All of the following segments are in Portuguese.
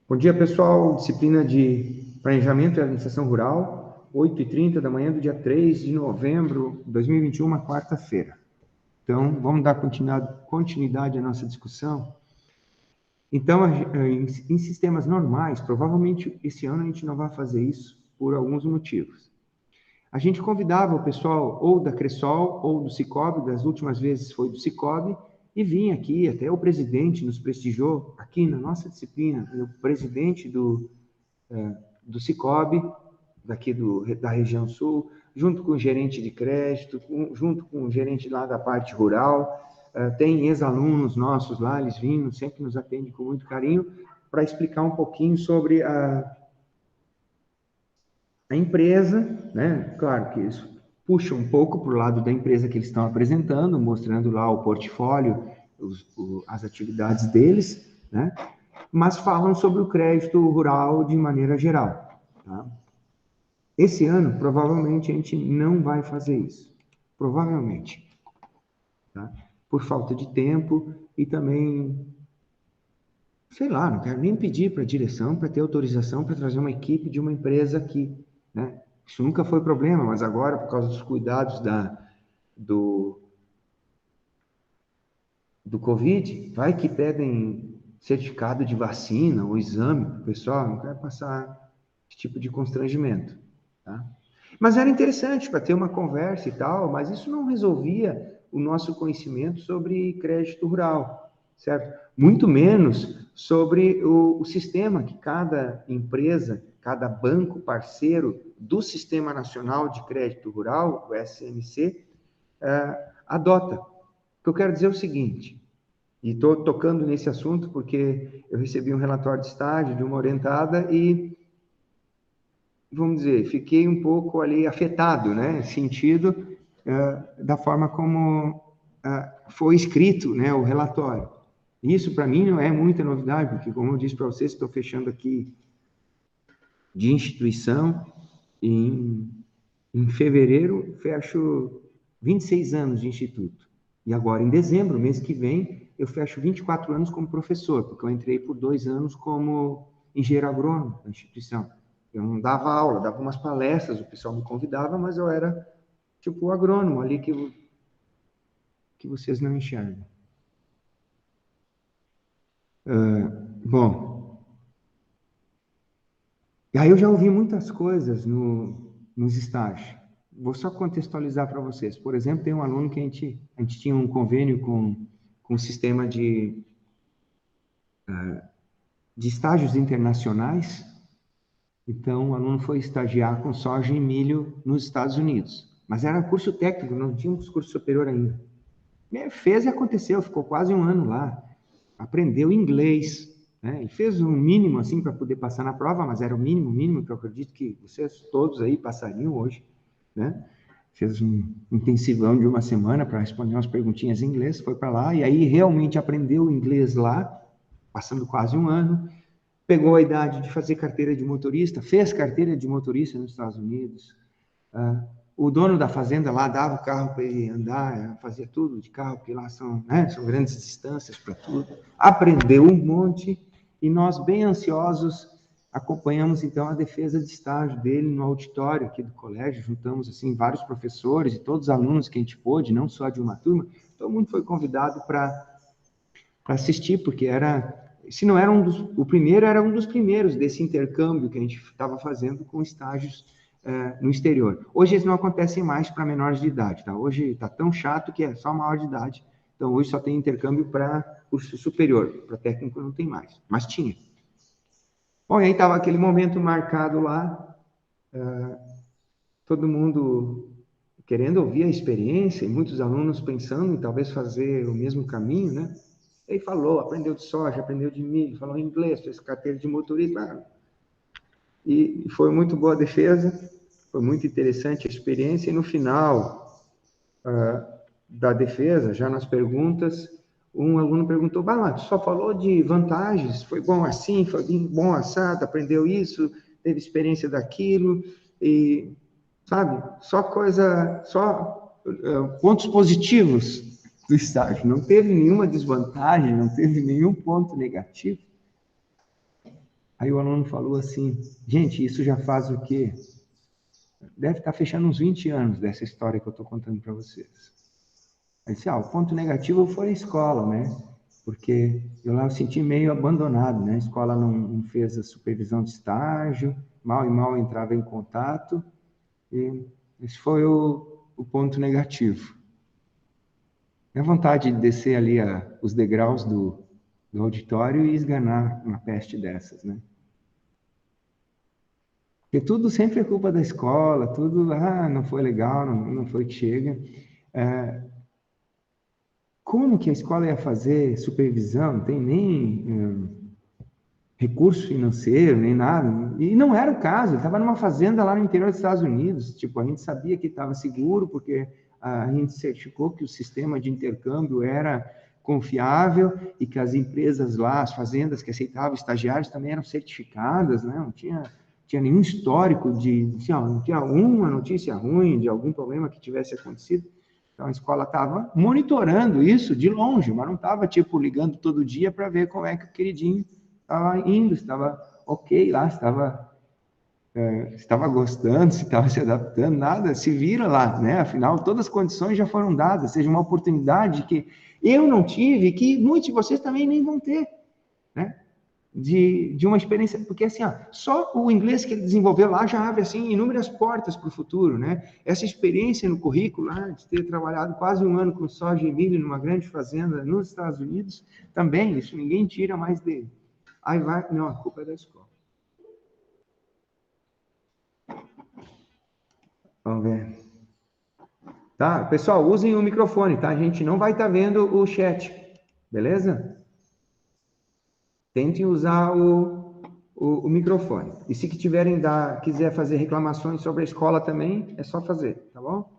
Bom dia, pessoal. Disciplina de Planejamento e Administração Rural, 8h30 da manhã do dia 3 de novembro de 2021, uma quarta-feira. Então, vamos dar continuidade à nossa discussão. Então, em sistemas normais, provavelmente esse ano a gente não vai fazer isso por alguns motivos. A gente convidava o pessoal ou da Cressol ou do Sicob, das últimas vezes foi do Sicob, e vinha aqui, até o presidente nos prestigiou aqui na nossa disciplina, o presidente do Sicob, daqui da região sul, junto com o gerente de crédito, junto com o gerente lá da parte rural, tem ex-alunos nossos lá, eles vinham, sempre nos atendem com muito carinho, para explicar um pouquinho sobre a empresa, né? Claro que isso puxa um pouco para o lado da empresa que eles estão apresentando, mostrando lá o portfólio, as atividades deles, né? Mas falam sobre o crédito rural de maneira geral. Tá? Esse ano, provavelmente, a gente não vai fazer isso. Provavelmente. Tá? Por falta de tempo e também, sei lá, não quero nem pedir para a direção para ter autorização para trazer uma equipe de uma empresa aqui, né? Isso nunca foi problema, mas agora, por causa dos cuidados do Covid, vai que pedem certificado de vacina ou exame para o pessoal, não quero passar esse tipo de constrangimento, tá? Mas era interessante para ter uma conversa e tal, mas isso não resolvia o nosso conhecimento sobre crédito rural, certo? Muito menos sobre o sistema que cada empresa, cada banco parceiro do Sistema Nacional de Crédito Rural, o SNC, adota. O que eu quero dizer é o seguinte, e estou tocando nesse assunto porque eu recebi um relatório de estágio de uma orientada e, vamos dizer, fiquei um pouco ali afetado, né? Sentido da forma como foi escrito, né, o relatório. Isso, para mim, não é muita novidade, porque, como eu disse para vocês, estou fechando aqui de instituição, em fevereiro, fecho 26 anos de instituto. E agora, em dezembro, mês que vem, eu fecho 24 anos como professor, porque eu entrei por 2 anos como engenheiro agrônomo na instituição. Eu não dava aula, dava umas palestras, o pessoal me convidava, mas eu era tipo o agrônomo ali que vocês não enxergam. Bom, e aí eu já ouvi muitas coisas nos estágios. Vou só contextualizar para vocês. Por exemplo, tem um aluno que a gente tinha um convênio com o sistema de estágios internacionais. Então, o aluno foi estagiar com soja e milho nos Estados Unidos. Mas era curso técnico, não tínhamos curso superior ainda. Fez e aconteceu, ficou quase um ano lá. Aprendeu inglês, né? E fez o mínimo, assim, para poder passar na prova, mas era o mínimo que eu acredito que vocês todos aí passariam hoje, né? Fez um intensivão de uma semana para responder umas perguntinhas em inglês, foi para lá, e aí realmente aprendeu inglês lá, passando quase um ano, pegou a idade de fazer carteira de motorista, fez carteira de motorista nos Estados Unidos. O dono da fazenda lá dava o carro para ele andar, fazia tudo de carro, porque lá são grandes distâncias para tudo. Aprendeu um monte e nós, bem ansiosos, acompanhamos então a defesa de estágio dele no auditório aqui do colégio. Juntamos assim vários professores e todos os alunos que a gente pôde, não só de uma turma. Todo mundo foi convidado para assistir, porque se não era o primeiro, era um dos primeiros desse intercâmbio que a gente estava fazendo com estágios no exterior. Hoje eles não acontecem mais para menores de idade, tá? Hoje está tão chato que é só maior de idade. Então, hoje só tem intercâmbio para curso superior, para técnico não tem mais, mas tinha. Bom, e aí estava aquele momento marcado lá, todo mundo querendo ouvir a experiência, e muitos alunos pensando em talvez fazer o mesmo caminho, né? Ele falou, aprendeu de soja, aprendeu de milho, falou inglês, fez carteira de motorista. E foi muito boa a defesa, foi muito interessante a experiência. E no final da defesa, já nas perguntas, um aluno perguntou, mas só falou de vantagens, foi bom assim, foi bom assado, aprendeu isso, teve experiência daquilo, e, sabe, só pontos positivos do estágio, não teve nenhuma desvantagem, não teve nenhum ponto negativo. Aí o aluno falou assim, gente, isso já faz o quê? Deve estar fechando uns 20 anos dessa história que eu estou contando para vocês. Aí disse, o ponto negativo foi a escola, né? Porque eu lá me senti meio abandonado, né? A escola não fez a supervisão de estágio, mal e mal entrava em contato, e esse foi o ponto negativo. Dá vontade de descer ali os degraus do auditório e esganar uma peste dessas, né? Porque tudo sempre é culpa da escola, tudo, não foi legal, não foi que chega. Como que a escola ia fazer supervisão? Não tem nem recurso financeiro, nem nada. E não era o caso, ele estava numa fazenda lá no interior dos Estados Unidos. Tipo, a gente sabia que estava seguro, porque a gente certificou que o sistema de intercâmbio era confiável e que as empresas lá, as fazendas que aceitavam estagiários também eram certificadas, né? Não tinha nenhum histórico não tinha uma notícia ruim de algum problema que tivesse acontecido. Então, a escola estava monitorando isso de longe, mas não estava, tipo, ligando todo dia para ver como é que o queridinho estava indo, estava ok lá, estava gostando, se estava se adaptando, nada, se vira lá, né? Afinal, todas as condições já foram dadas, seja uma oportunidade que eu não tive, que muitos de vocês também nem vão ter, né? De uma experiência, porque assim, só o inglês que ele desenvolveu lá já abre assim inúmeras portas para o futuro, né? Essa experiência no currículo, de ter trabalhado quase um ano com soja e milho numa grande fazenda nos Estados Unidos, também, isso ninguém tira mais dele. Aí vai, não, a culpa é da escola. Vamos ver. Tá, pessoal, usem o microfone, tá? A gente não vai estar vendo o chat, beleza? Tentem usar o microfone. E se quiser fazer reclamações sobre a escola também, é só fazer, tá bom?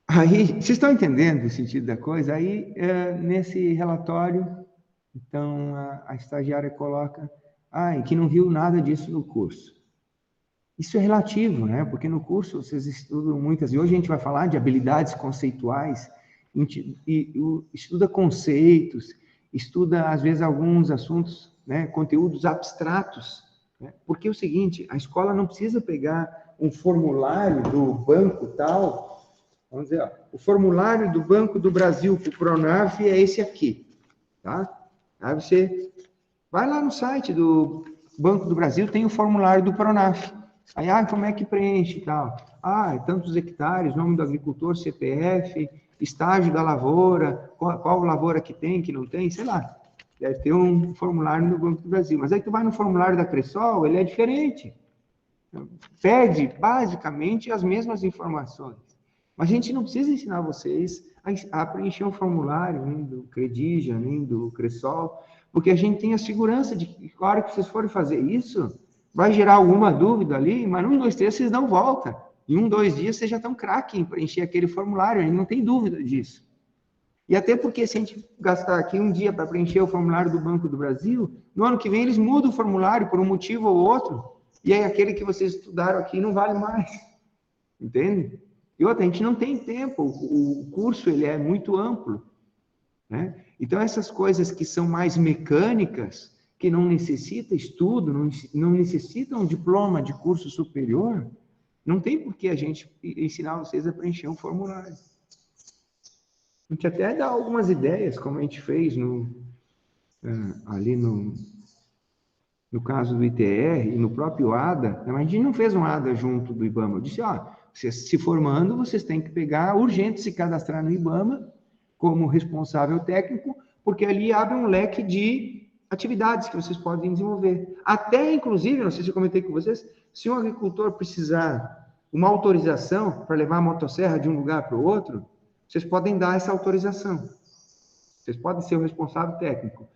Aí, vocês estão entendendo o sentido da coisa? Aí, nesse relatório, então, a estagiária coloca, que não viu nada disso no curso. Isso é relativo, né? Porque no curso vocês estudam muitas, e hoje a gente vai falar de habilidades conceituais, estuda conceitos, estuda, às vezes, alguns assuntos, né? Conteúdos abstratos, né? Porque é o seguinte, a escola não precisa pegar um formulário do banco tal, vamos dizer, o formulário do Banco do Brasil para o Pronaf é esse aqui, tá? Aí você vai lá no site do Banco do Brasil, tem o formulário do Pronaf. Aí, como é que preenche e tal? É tantos hectares, nome do agricultor, CPF, estágio da lavoura, qual lavoura que tem, que não tem, sei lá. Deve ter um formulário no Banco do Brasil. Mas aí tu vai no formulário da Cressol, ele é diferente. Pede, basicamente, as mesmas informações. Mas a gente não precisa ensinar vocês a preencher um formulário, nem do Credija, nem do Cressol, porque a gente tem a segurança de que, na hora que vocês forem fazer isso, vai gerar alguma dúvida ali, mas num, dois, três, vocês dão volta. Em 1, 2 dias, vocês já estão craque em preencher aquele formulário, a gente não tem dúvida disso. E até porque se a gente gastar aqui um dia para preencher o formulário do Banco do Brasil, no ano que vem eles mudam o formulário por um motivo ou outro, e aí aquele que vocês estudaram aqui não vale mais. Entende? E outra, a gente não tem tempo, o curso ele é muito amplo, né? Então, essas coisas que são mais mecânicas, que não necessitam estudo, não necessitam diploma de curso superior, não tem por que a gente ensinar vocês a preencher um formulário. A gente até dá algumas ideias, como a gente fez ali no caso do ITR e no próprio ADA, mas a gente não fez um ADA junto do IBAMA. Eu disse, vocês se formando, vocês têm que pegar urgente se cadastrar no IBAMA como responsável técnico, porque ali abre um leque de atividades que vocês podem desenvolver. Até, inclusive, não sei se eu comentei com vocês, se um agricultor precisar uma autorização para levar a motosserra de um lugar para o outro, vocês podem dar essa autorização. Vocês podem ser o responsável técnico.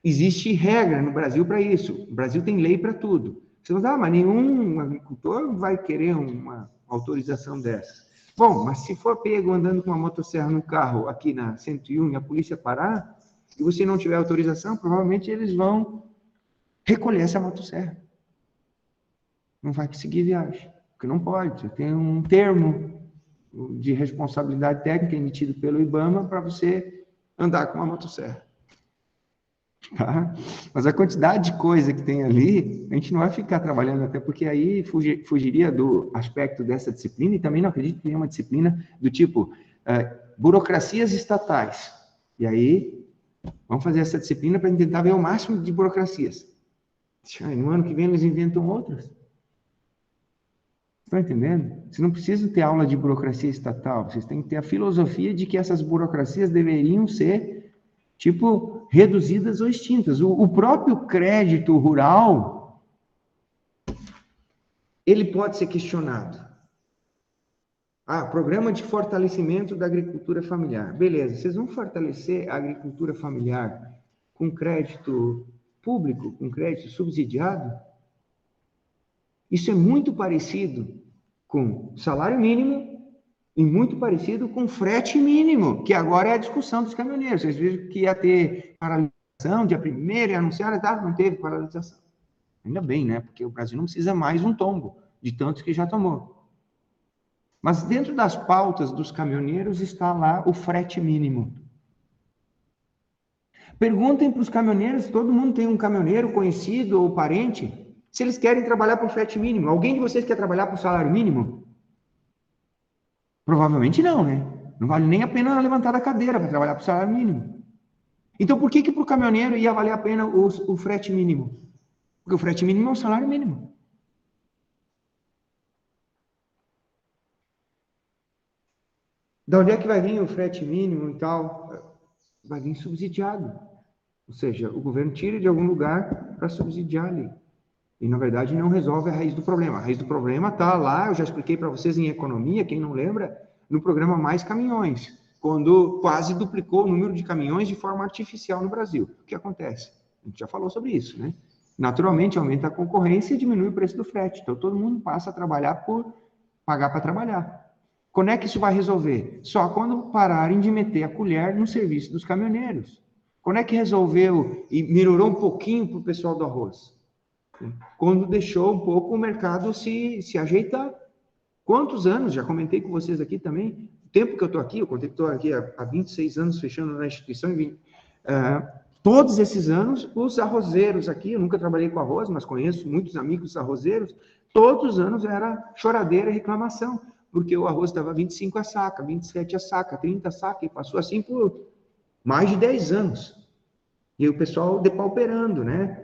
Existe regra no Brasil para isso. O Brasil tem lei para tudo. Você não mas nenhum agricultor vai querer uma autorização dessa. Bom, mas se for pego andando com uma motosserra no carro aqui na 101 e a polícia parar, e você não tiver autorização, provavelmente eles vão recolher essa motosserra. Não vai conseguir viagem, porque não pode. Você tem um termo de responsabilidade técnica emitido pelo IBAMA para você andar com uma motosserra. Tá? Mas a quantidade de coisa que tem ali, a gente não vai ficar trabalhando, até porque aí fugiria do aspecto dessa disciplina, e também não acredito que tenha uma disciplina do tipo burocracias estatais. E aí, vamos fazer essa disciplina para tentar ver o máximo de burocracias. No ano que vem eles inventam outras. Estão entendendo? Vocês não precisam ter aula de burocracia estatal, vocês têm que ter a filosofia de que essas burocracias deveriam ser, tipo, reduzidas ou extintas. O próprio crédito rural, ele pode ser questionado. Programa de fortalecimento da agricultura familiar. Beleza, vocês vão fortalecer a agricultura familiar com crédito público, com crédito subsidiado? Isso é muito parecido com salário mínimo e muito parecido com frete mínimo, que agora é a discussão dos caminhoneiros. Vocês viram que ia ter paralisação, dia 1º, e anunciaram, não teve paralisação. Ainda bem, né? Porque o Brasil não precisa mais um tombo, de tantos que já tomou. Mas dentro das pautas dos caminhoneiros está lá o frete mínimo. Perguntem para os caminhoneiros, todo mundo tem um caminhoneiro conhecido ou parente, se eles querem trabalhar por frete mínimo. Alguém de vocês quer trabalhar por salário mínimo? Provavelmente não, né? Não vale nem a pena levantar da cadeira para trabalhar por salário mínimo. Então, por que para o caminhoneiro ia valer a pena o frete mínimo? Porque o frete mínimo é o salário mínimo. Da onde é que vai vir o frete mínimo e tal? Vai vir subsidiado. Ou seja, o governo tira de algum lugar para subsidiar ali. E, na verdade, não resolve a raiz do problema. A raiz do problema está lá, eu já expliquei para vocês em economia, quem não lembra, no programa Mais Caminhões, quando quase duplicou o número de caminhões de forma artificial no Brasil. O que acontece? A gente já falou sobre isso, né? Naturalmente, aumenta a concorrência e diminui o preço do frete. Então, todo mundo passa a trabalhar por pagar para trabalhar. Quando é que isso vai resolver? Só quando pararem de meter a colher no serviço dos caminhoneiros. Quando é que resolveu e melhorou um pouquinho para o pessoal do arroz? Quando deixou um pouco o mercado se ajeitar. Quantos anos, já comentei com vocês aqui também, o tempo que eu estou aqui, eu contei que estou aqui há 26 anos fechando na instituição, todos esses anos, os arrozeiros aqui, eu nunca trabalhei com arroz, mas conheço muitos amigos arrozeiros, todos os anos era choradeira e reclamação, porque o arroz estava 25 a saca, 27 a saca, 30 a saca, e passou assim por mais de 10 anos. E o pessoal depauperando, né?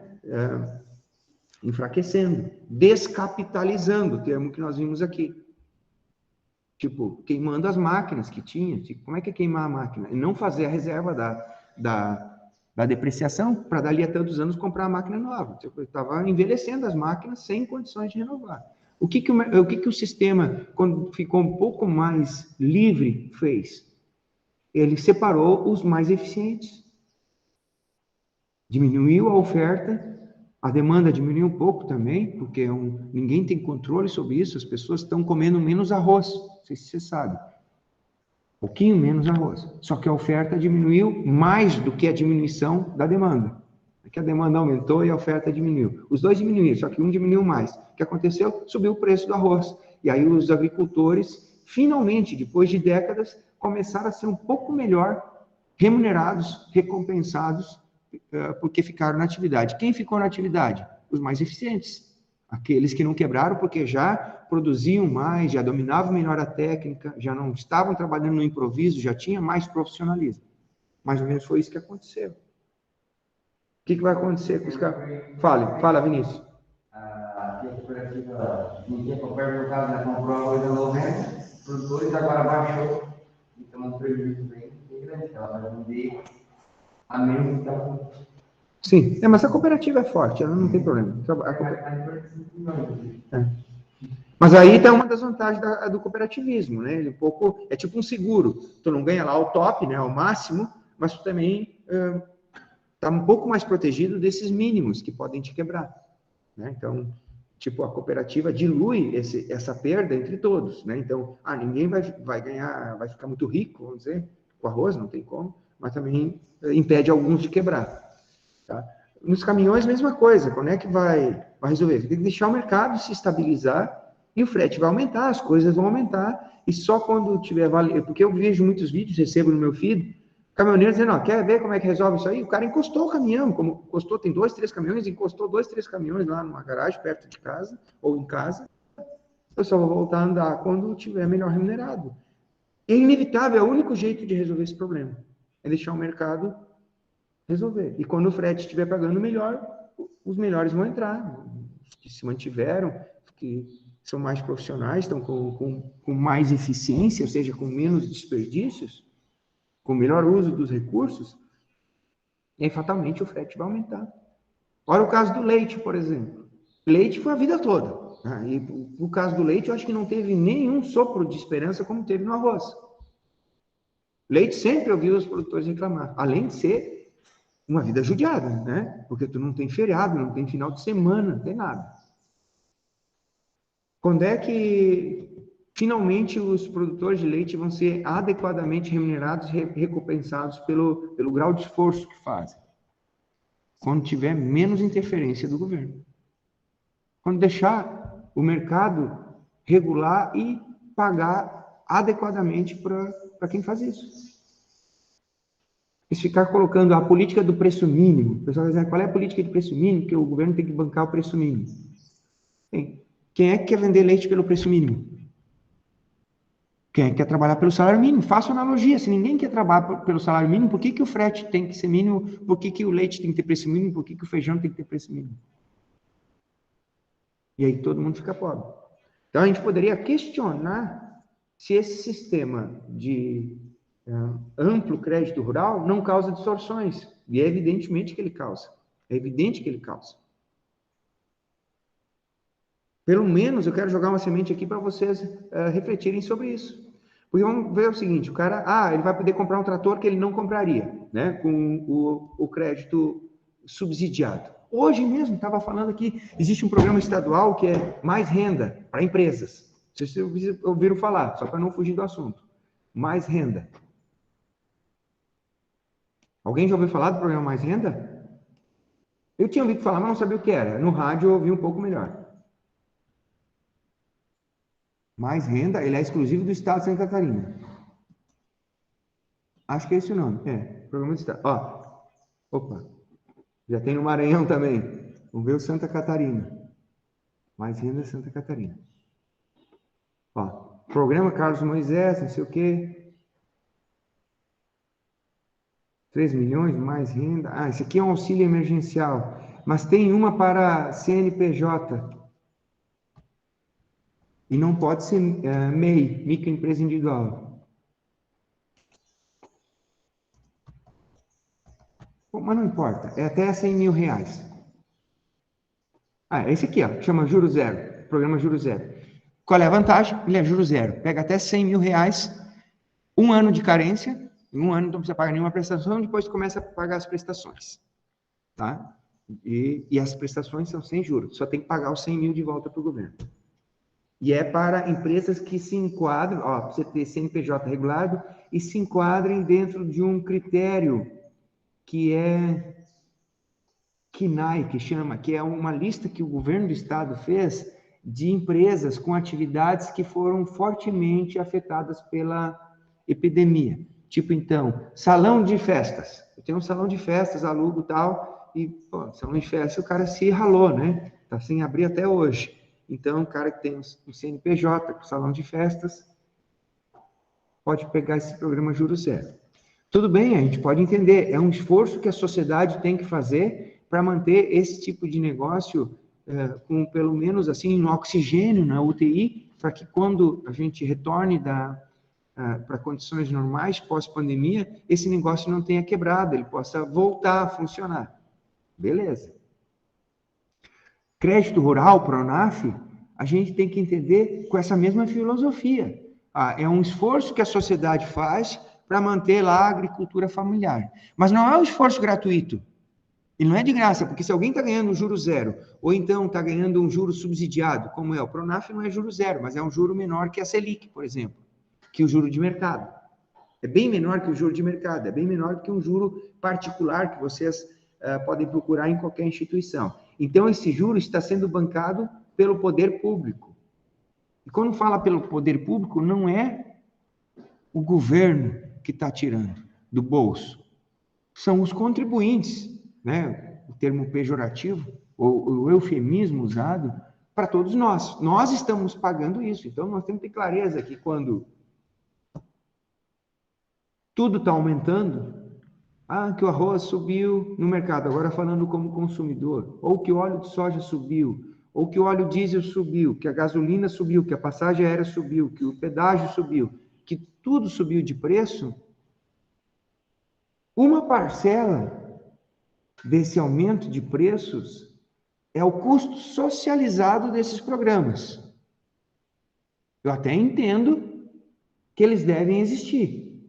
Enfraquecendo, descapitalizando, o termo que nós vimos aqui. Tipo, queimando as máquinas que tinha. Tipo, como é que é queimar a máquina? E não fazer a reserva da depreciação para dali a tantos anos comprar a máquina nova. Tipo, estava envelhecendo as máquinas sem condições de renovar. O que o sistema, quando ficou um pouco mais livre, fez? Ele separou os mais eficientes. Diminuiu a oferta. A demanda diminuiu um pouco também, porque ninguém tem controle sobre isso, as pessoas estão comendo menos arroz, não sei se você sabe. Um pouquinho menos arroz. Só que a oferta diminuiu mais do que a diminuição da demanda. É que a demanda aumentou e a oferta diminuiu. Os dois diminuíram, só que um diminuiu mais. O que aconteceu? Subiu o preço do arroz. E aí os agricultores, finalmente, depois de décadas, começaram a ser um pouco melhor remunerados, recompensados, porque ficaram na atividade. Quem ficou na atividade? Os mais eficientes. Aqueles que não quebraram porque já produziam mais, já dominavam melhor a técnica, já não estavam trabalhando no improviso, já tinha mais profissionalismo. Mais ou menos foi isso que aconteceu. O que vai acontecer com os caras? Fala, Vinícius. A cooperativa, no tempo perto do caso, né, comprou a coisa 90, os produtores agora baixou, então um prejuízo bem grande, ela vai vender a menos que ela. Sim, mas a cooperativa é forte, ela não tem problema. Mas aí está uma das vantagens do cooperativismo, né? Ele é tipo um seguro. Tu não ganha lá o top, né, ao máximo, mas tu também está um pouco mais protegido desses mínimos que podem te quebrar, né? Então, tipo, a cooperativa dilui essa perda entre todos, né? Então, ninguém vai ganhar, vai ficar muito rico, vamos dizer, com arroz, não tem como, mas também impede alguns de quebrar. Tá? Nos caminhões, mesma coisa. Quando é que vai resolver? Tem que deixar o mercado se estabilizar e o frete vai aumentar, as coisas vão aumentar, e só quando tiver porque eu vejo muitos vídeos, recebo no meu feed, Caminhoneiro dizendo, ó, quer ver como é que resolve isso aí? O cara encostou o caminhão, como encostou, tem 2, 3 caminhões, encostou 2, 3 caminhões lá numa garagem, perto de casa, ou em casa. Eu só vou voltar a andar quando tiver melhor remunerado. É inevitável, é o único jeito de resolver esse problema. É deixar o mercado resolver. E quando o frete estiver pagando melhor, os melhores vão entrar. Os que se mantiveram, que são mais profissionais, estão com mais eficiência, ou seja, com menos desperdícios, com melhor uso dos recursos, e aí fatalmente o frete vai aumentar. Olha o caso do leite, por exemplo. Leite foi a vida toda. E no caso do leite, eu acho que não teve nenhum sopro de esperança como teve no arroz. Leite sempre ouviu os produtores reclamar, além de ser uma vida judiada, né? Porque tu não tem feriado, não tem final de semana, não tem nada. Quando é que finalmente os produtores de leite vão ser adequadamente remunerados, recompensados pelo grau de esforço que fazem? Quando tiver menos interferência do governo. Quando deixar o mercado regular e pagar adequadamente para quem faz isso. E se ficar colocando a política do preço mínimo, o pessoal vai dizer, qual é a política de preço mínimo? Que o governo tem que bancar o preço mínimo. Bem, quem é que quer vender leite pelo preço mínimo? Quem é que quer trabalhar pelo salário mínimo? Faça analogia. Se ninguém quer trabalhar pelo salário mínimo, por que o frete tem que ser mínimo? Por que o leite tem que ter preço mínimo? Por que o feijão tem que ter preço mínimo? E aí todo mundo fica pobre. Então a gente poderia questionar se esse sistema de amplo crédito rural não causa distorções. E é evidentemente que ele causa. É evidente que ele causa. Pelo menos eu quero jogar uma semente aqui para vocês refletirem sobre isso. Porque vamos ver o seguinte, o cara, ele vai poder comprar um trator que ele não compraria, né, com o crédito subsidiado. Hoje mesmo, estava falando aqui, existe um programa estadual que é Mais Renda para empresas. Vocês ouviram falar, só para não fugir do assunto. Mais Renda. Alguém já ouviu falar do programa Mais Renda? Eu tinha ouvido falar, mas não sabia o que era. No rádio eu ouvi um pouco melhor. Mais Renda, ele é exclusivo do estado de Santa Catarina. Acho que é esse o nome. Programa do estado. Opa, já tem no Maranhão também. Vamos ver o Santa Catarina. Mais Renda Santa Catarina. Programa Carlos Moisés, não sei o quê. 3 milhões, mais renda. Esse aqui é um auxílio emergencial. Mas tem uma para CNPJ. E não pode ser MEI, microempresa individual. Bom, mas não importa, é até 100 mil reais. Esse aqui, chama Juro Zero, programa Juro Zero. Qual é a vantagem? Ele é Juro Zero, pega até 100 mil reais, 1 ano de carência, em 1 ano não precisa pagar nenhuma prestação, depois começa a pagar as prestações. Tá? E as prestações são sem juros, só tem que pagar os 100 mil de volta para o governo. E é para empresas que se enquadram, você ter CNPJ regulado, e se enquadrem dentro de um critério que é KNAI, que é uma lista que o governo do estado fez de empresas com atividades que foram fortemente afetadas pela epidemia. Tipo, então, salão de festas. Eu tenho um salão de festas, alugo e tal, e, salão de festas, o cara se ralou, né? Tá sem abrir até hoje. Então, o cara que tem um CNPJ, com salão de festas, pode pegar esse programa Juro Zero. Tudo bem, a gente pode entender, é um esforço que a sociedade tem que fazer para manter esse tipo de negócio com, pelo menos, assim, no oxigênio, na UTI, para que quando a gente retorne para condições normais, pós-pandemia, esse negócio não tenha quebrado, ele possa voltar a funcionar. Beleza. Crédito rural, Pronaf, a gente tem que entender com essa mesma filosofia. É um esforço que a sociedade faz para manter lá a agricultura familiar. Mas não é um esforço gratuito. Ele não é de graça, porque se alguém está ganhando um juro zero, ou então está ganhando um juro subsidiado, como é o Pronaf, não é juro zero, mas é um juro menor que a Selic, por exemplo, que o juro de mercado. É bem menor que o juro de mercado, é bem menor que um juro particular que vocês podem procurar em qualquer instituição. Então, esse juro está sendo bancado pelo poder público. E quando fala pelo poder público, não é o governo que está tirando. do bolso? São os contribuintes, né? O termo pejorativo, ou o eufemismo usado, para todos nós. Nós estamos pagando isso. Então, nós temos que ter clareza que quando tudo está aumentando, que o arroz subiu no mercado, agora falando como consumidor, ou que o óleo de soja subiu, ou que o óleo diesel subiu, que a gasolina subiu, que a passagem aérea subiu, que o pedágio subiu, que tudo subiu de preço, uma parcela desse aumento de preços é o custo socializado desses programas. Eu até entendo que eles devem existir,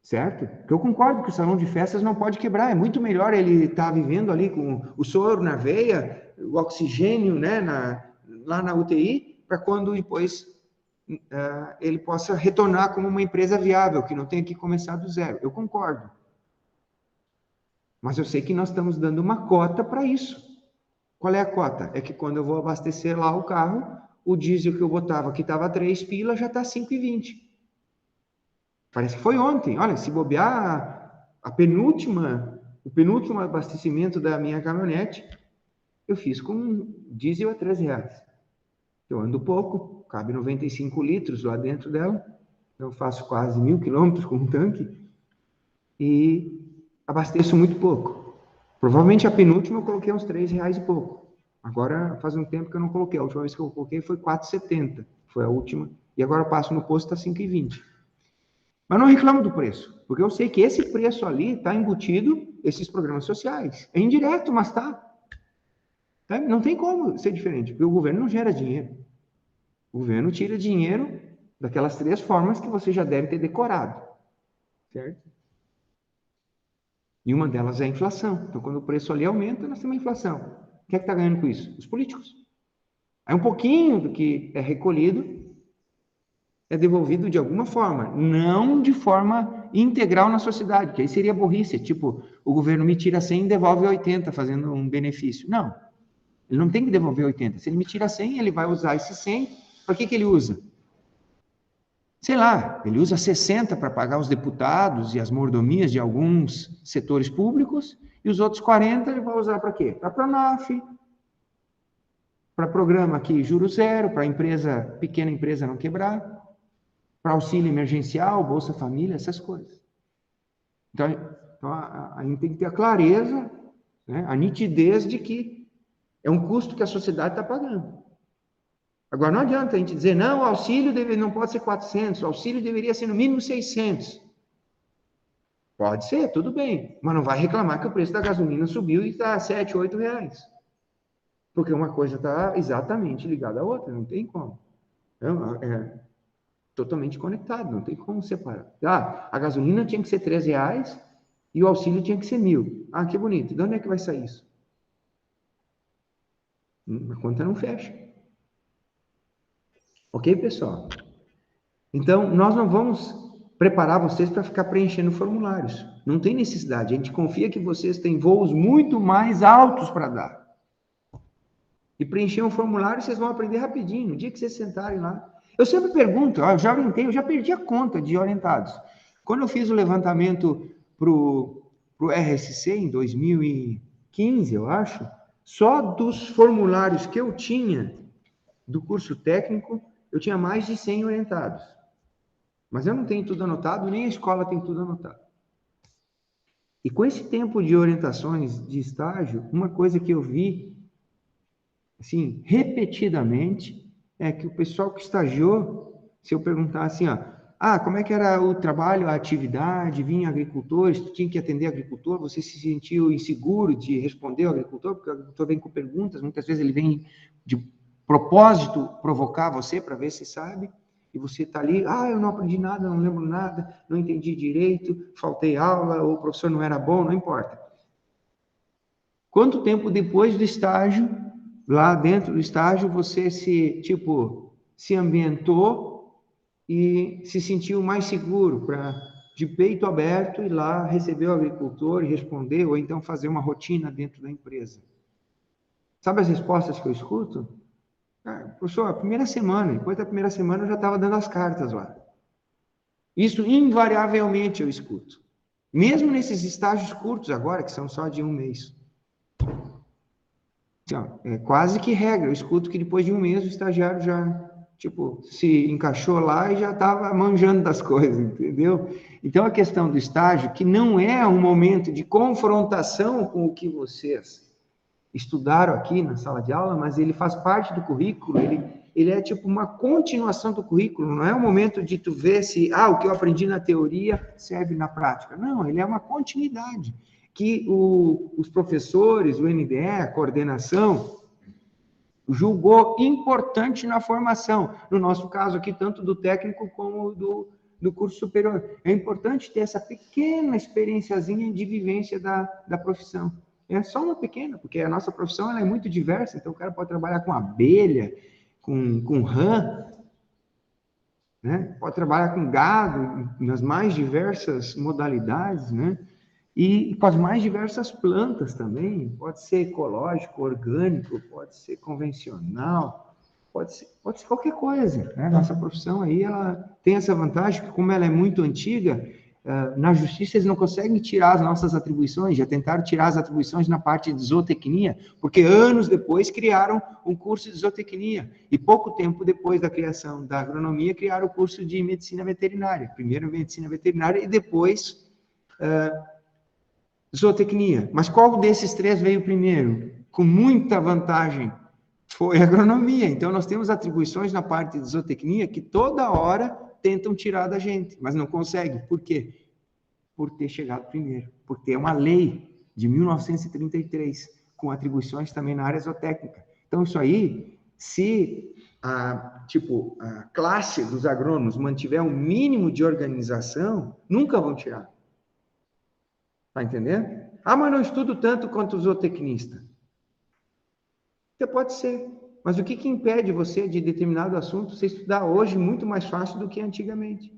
certo? Porque eu concordo que o salão de festas não pode quebrar, é muito melhor ele estar vivendo ali com o soro na veia, o oxigênio, né, lá na UTI, para quando depois ele possa retornar como uma empresa viável, que não tenha que começar do zero. Eu concordo. Mas eu sei que nós estamos dando uma cota para isso. Qual é a cota? É que quando eu vou abastecer lá o carro, o diesel que eu botava, que estava 3 pila, já está 5,20. Parece que foi ontem. Olha, se bobear o penúltimo abastecimento da minha caminhonete, eu fiz com diesel a R$3. Eu ando pouco, cabe 95 litros lá dentro dela, eu faço quase 1.000 quilômetros com um tanque e abasteço muito pouco. Provavelmente a penúltima eu coloquei uns R$3 e pouco. Agora faz um tempo que eu não coloquei. A última vez que eu coloquei foi R$4,70. Foi a última. E agora eu passo no posto, está 5,20. Mas não reclamo do preço, porque eu sei que esse preço ali está embutido esses programas sociais. É indireto, mas está. Não tem como ser diferente, porque o governo não gera dinheiro. O governo tira dinheiro daquelas 3 formas que você já deve ter decorado. Certo? E uma delas é a inflação. Então, quando o preço ali aumenta, nós temos a inflação. Quem é que está ganhando com isso? Os políticos. Aí um pouquinho do que é recolhido é devolvido de alguma forma, não de forma integral na sociedade, que aí seria burrice, tipo, o governo me tira 100 e devolve 80, fazendo um benefício. Não, ele não tem que devolver 80. Se ele me tira 100, ele vai usar esse 100, para que ele usa? Sei lá, ele usa 60 para pagar os deputados e as mordomias de alguns setores públicos, e os outros 40 ele vai usar para quê? Para a Pronaf, para programa aqui juro zero, para pequena empresa não quebrar, para auxílio emergencial, Bolsa Família, essas coisas. Então a gente tem que ter a clareza, né, a nitidez de que é um custo que a sociedade está pagando. Agora, não adianta a gente dizer, não, o auxílio não pode ser 400, o auxílio deveria ser no mínimo 600. Pode ser, tudo bem, mas não vai reclamar que o preço da gasolina subiu e está a 7, 8 reais. Porque uma coisa está exatamente ligada à outra, não tem como. É totalmente conectado, não tem como separar. A gasolina tinha que ser 3 reais e o auxílio tinha que ser 1.000. Que bonito. De onde é que vai sair isso? A conta não fecha. Ok, pessoal? Então, nós não vamos preparar vocês para ficar preenchendo formulários. Não tem necessidade. A gente confia que vocês têm voos muito mais altos para dar. E preencher um formulário, vocês vão aprender rapidinho. No dia que vocês sentarem lá. Eu sempre pergunto, eu já orientei, eu já perdi a conta de orientados. Quando eu fiz o levantamento para o RSC em 2015, eu acho, só dos formulários que eu tinha do curso técnico, eu tinha mais de 100 orientados. Mas eu não tenho tudo anotado, nem a escola tem tudo anotado. E com esse tempo de orientações de estágio, uma coisa que eu vi, assim, repetidamente, é que o pessoal que estagiou, se eu perguntar assim, como é que era o trabalho, a atividade, vinha agricultores, tu tinha que atender agricultor, você se sentiu inseguro de responder ao agricultor, porque o agricultor vem com perguntas, muitas vezes ele vem de propósito provocar você para ver se sabe, e você está ali, eu não aprendi nada, não lembro nada, não entendi direito, faltei aula, ou o professor não era bom, não importa. Quanto tempo depois do estágio, lá dentro do estágio, você se ambientou e se sentiu mais seguro para, de peito aberto, ir lá receber o agricultor e responder, ou então fazer uma rotina dentro da empresa? Sabe as respostas que eu escuto? Professor, a primeira semana, depois da primeira semana eu já estava dando as cartas lá. Isso invariavelmente eu escuto. Mesmo nesses estágios curtos agora, que são só de 1 mês. Assim, ó, é quase que regra. Eu escuto que depois de 1 mês o estagiário já, tipo, se encaixou lá e já estava manjando das coisas, entendeu? Então, a questão do estágio, que não é um momento de confrontação com o que vocês estudaram aqui na sala de aula, mas ele faz parte do currículo, ele é tipo uma continuação do currículo, não é um momento de tu ver se, o que eu aprendi na teoria serve na prática. Não, ele é uma continuidade, que os professores, o NDE, a coordenação, julgou importante na formação. No nosso caso aqui, tanto do técnico como do curso superior. É importante ter essa pequena experiênciazinha de vivência da profissão. É só uma pequena, porque a nossa profissão ela é muito diversa, então o cara pode trabalhar com abelha, com rã, né? Pode trabalhar com gado, nas mais diversas modalidades, né? E com as mais diversas plantas também, pode ser ecológico, orgânico, pode ser convencional, pode ser qualquer coisa, né? Nossa profissão aí, ela tem essa vantagem que como ela é muito antiga, na justiça eles não conseguem tirar as nossas atribuições, já tentaram tirar as atribuições na parte de zootecnia, porque anos depois criaram um curso de zootecnia, e pouco tempo depois da criação da agronomia, criaram o curso de medicina veterinária, primeiro medicina veterinária e depois zootecnia. Mas qual desses 3 veio primeiro? Com muita vantagem, foi a agronomia. Então, nós temos atribuições na parte de zootecnia que toda hora tentam tirar da gente, mas não conseguem. Por quê? Por ter chegado primeiro. Por ter uma lei de 1933, com atribuições também na área zootécnica. Então, isso aí, se a classe dos agrônomos mantiver um mínimo de organização, nunca vão tirar. Tá entendendo? Mas não estudo tanto quanto o zootecnista. Você pode ser. Mas o que impede você de determinado assunto você estudar hoje muito mais fácil do que antigamente?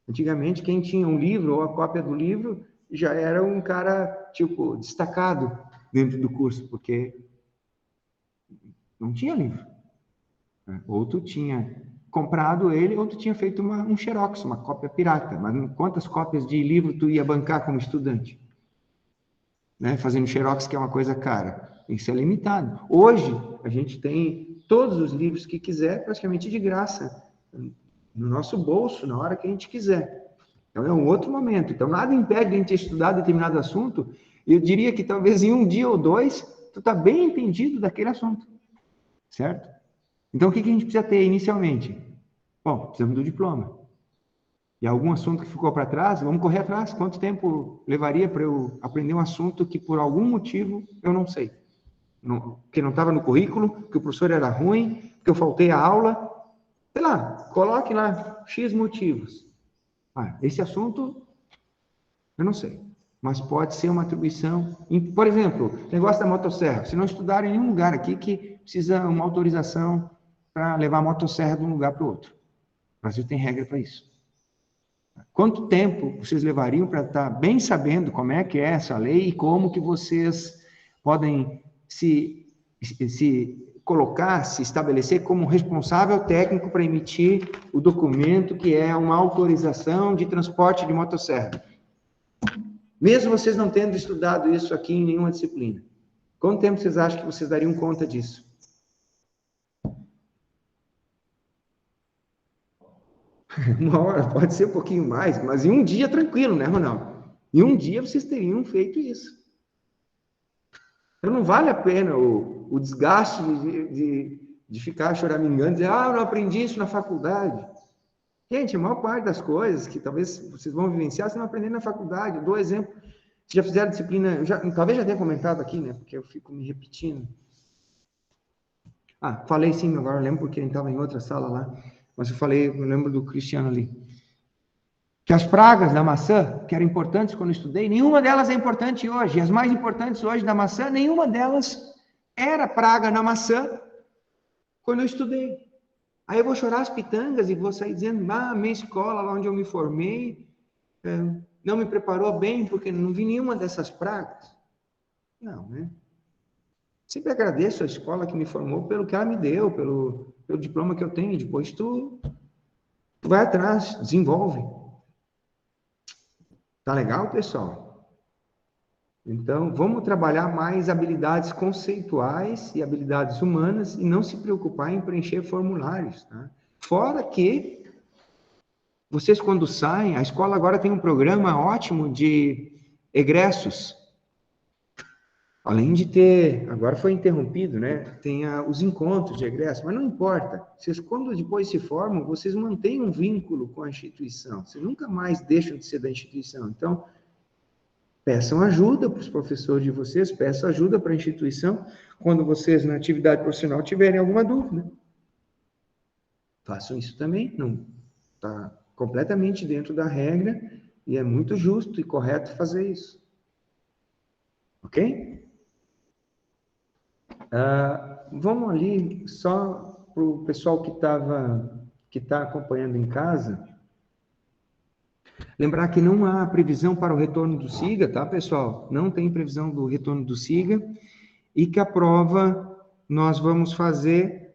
Antigamente, quem tinha um livro ou a cópia do livro já era um cara, destacado dentro do curso, porque não tinha livro. Ou tu tinha comprado ele, ou tu tinha feito um xerox, uma cópia pirata. Mas quantas cópias de livro tu ia bancar como estudante? Né? Fazendo xerox, que é uma coisa cara. Isso é limitado. Hoje, a gente tem todos os livros que quiser, praticamente de graça, no nosso bolso, na hora que a gente quiser. Então, é um outro momento. Então, nada impede de a gente estudar determinado assunto. Eu diria que talvez em 1 dia ou 2, tu está bem entendido daquele assunto. Certo? Então, o que a gente precisa ter inicialmente? Bom, precisamos do diploma. E algum assunto que ficou para trás, vamos correr atrás. Quanto tempo levaria para eu aprender um assunto que, por algum motivo, eu não sei? Que não estava no currículo, que o professor era ruim, que eu faltei a aula. Sei lá, coloque lá X motivos. Esse assunto, eu não sei. Mas pode ser uma atribuição. Por exemplo, negócio da motosserra. Se não estudar em nenhum lugar aqui que precisa uma autorização para levar a motosserra de um lugar para o outro. O Brasil tem regra para isso. Quanto tempo vocês levariam para estar bem sabendo como é que é essa lei e como que vocês podem se colocar, se estabelecer como responsável técnico para emitir o documento que é uma autorização de transporte de motosserra? Mesmo vocês não tendo estudado isso aqui em nenhuma disciplina. Quanto tempo vocês acham que vocês dariam conta disso? Uma hora, pode ser um pouquinho mais, mas em 1 dia tranquilo, né, Ronaldo? Em 1 dia vocês teriam feito isso. Então não vale a pena o desgaste de ficar choramingando, dizer, eu não aprendi isso na faculdade. Gente, a maior parte das coisas que talvez vocês vão vivenciar, vocês não aprendem na faculdade. Eu dou exemplo. Vocês já fizeram disciplina, talvez já tenha comentado aqui, né? Porque eu fico me repetindo. Falei sim, agora eu lembro porque ele estava em outra sala lá. Mas eu lembro do Cristiano ali. Que as pragas da maçã, que eram importantes quando eu estudei, nenhuma delas é importante hoje. E as mais importantes hoje da maçã, nenhuma delas era praga na maçã quando eu estudei. Aí eu vou chorar as pitangas e vou sair dizendo, minha escola, lá onde eu me formei, não me preparou bem porque não vi nenhuma dessas pragas. Não, né? Sempre agradeço a escola que me formou pelo que ela me deu, pelo diploma que eu tenho. Depois tu vai atrás, desenvolve. Tá legal, pessoal? Então, vamos trabalhar mais habilidades conceituais e habilidades humanas e não se preocupar em preencher formulários, tá? Fora que vocês, quando saem, a escola agora tem um programa ótimo de egressos. Além de ter, agora foi interrompido, né? Tem os encontros de egresso, mas não importa. Vocês, quando depois se formam, vocês mantêm um vínculo com a instituição. Vocês nunca mais deixam de ser da instituição. Então, peçam ajuda para os professores de vocês, peçam ajuda para a instituição, quando vocês, na atividade profissional, tiverem alguma dúvida. Façam isso também, não está completamente dentro da regra, e é muito justo e correto fazer isso. Ok? Vamos ali só para o pessoal que está acompanhando em casa. Lembrar que não há previsão para o retorno do SIGA, tá, pessoal? Não tem previsão do retorno do SIGA e que a prova nós vamos fazer,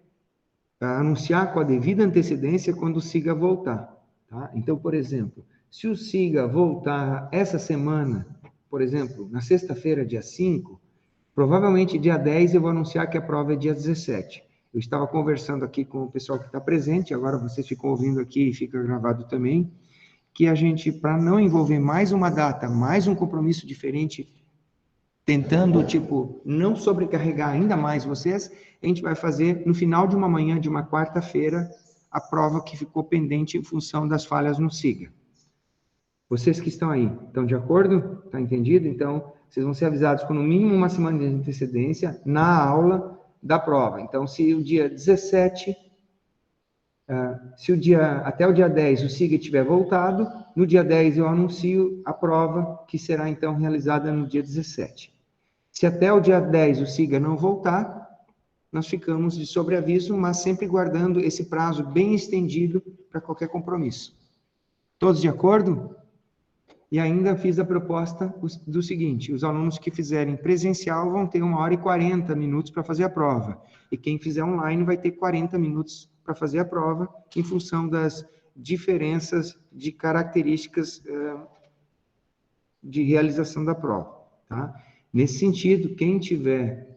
anunciar com a devida antecedência quando o SIGA voltar, tá? Então, por exemplo, se o SIGA voltar essa semana, por exemplo, na sexta-feira, dia 5, provavelmente dia 10 eu vou anunciar que a prova é dia 17. Eu estava conversando aqui com o pessoal que está presente, agora vocês ficam ouvindo aqui e fica gravado também, que a gente, para não envolver mais uma data, mais um compromisso diferente, tentando, não sobrecarregar ainda mais vocês, a gente vai fazer no final de uma manhã de uma quarta-feira a prova que ficou pendente em função das falhas no SIGA. Vocês que estão aí, estão de acordo? Está entendido? Então, vocês vão ser avisados com no mínimo uma semana de antecedência na aula da prova. Então, se o dia 17, até o dia 10 o SIGA tiver voltado, no dia 10 eu anuncio a prova que será então realizada no dia 17. Se até o dia 10 o SIGA não voltar, nós ficamos de sobreaviso, mas sempre guardando esse prazo bem estendido para qualquer compromisso. Todos de acordo? E ainda fiz a proposta do seguinte: os alunos que fizerem presencial vão ter 1 hora e 40 minutos para fazer a prova. E quem fizer online vai ter 40 minutos para fazer a prova, em função das diferenças de características de realização da prova. Tá? Nesse sentido, quem tiver,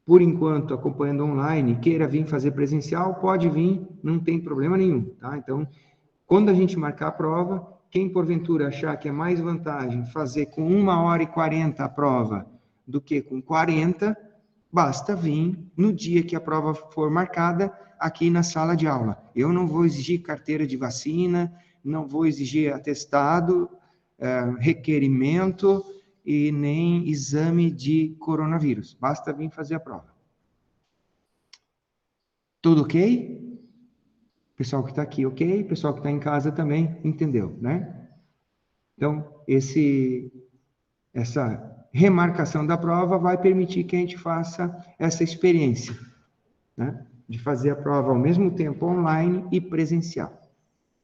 por enquanto, acompanhando online, queira vir fazer presencial, pode vir, não tem problema nenhum. Tá? Então, quando a gente marcar a prova, quem porventura achar que é mais vantagem fazer com 1 hora e 40 a prova do que com 40, basta vir no dia que a prova for marcada aqui na sala de aula. Eu não vou exigir carteira de vacina, não vou exigir atestado, requerimento e nem exame de coronavírus. Basta vir fazer a prova. Tudo ok? Pessoal que está aqui, ok? Pessoal que está em casa também entendeu, né? Então, essa remarcação da prova vai permitir que a gente faça essa experiência, né? De fazer a prova ao mesmo tempo online e presencial,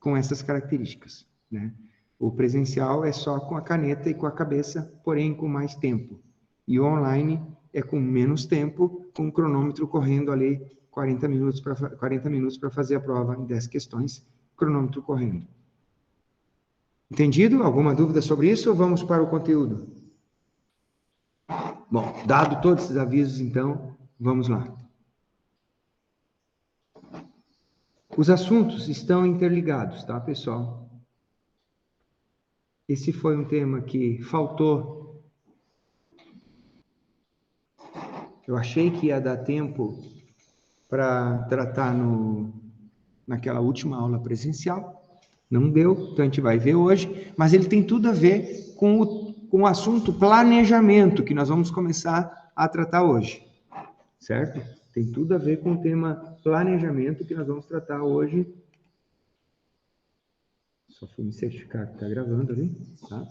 com essas características, né? O presencial é só com a caneta e com a cabeça, porém com mais tempo. E o online é com menos tempo, com o cronômetro correndo ali 40 minutos para fazer a prova em 10 questões, cronômetro correndo. Entendido? Alguma dúvida sobre isso ou vamos para o conteúdo? Bom, dado todos esses avisos, então, vamos lá. Os assuntos estão interligados, tá, pessoal? Esse foi um tema que faltou. Eu achei que ia dar tempo para tratar naquela última aula presencial. Não deu, então a gente vai ver hoje, mas ele tem tudo a ver com o assunto planejamento, que nós vamos começar a tratar hoje, certo? Tem tudo a ver com o tema planejamento que nós vamos tratar hoje. Só fui me certificar que está gravando ali, tá?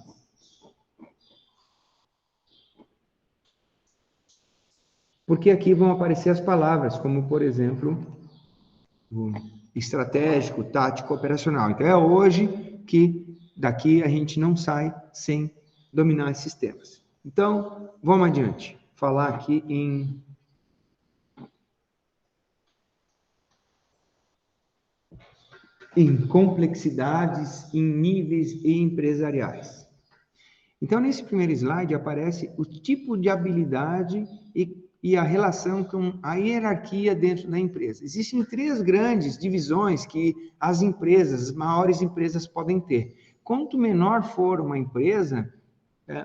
Porque aqui vão aparecer as palavras, como, por exemplo, o estratégico, tático, operacional. Então, é hoje que daqui a gente não sai sem dominar esses temas. Então, vamos adiante. Falar aqui em complexidades, em níveis empresariais. Então, nesse primeiro slide, aparece o tipo de habilidade e a relação com a hierarquia dentro da empresa. Existem 3 grandes divisões que as empresas, as maiores empresas podem ter. Quanto menor for uma empresa,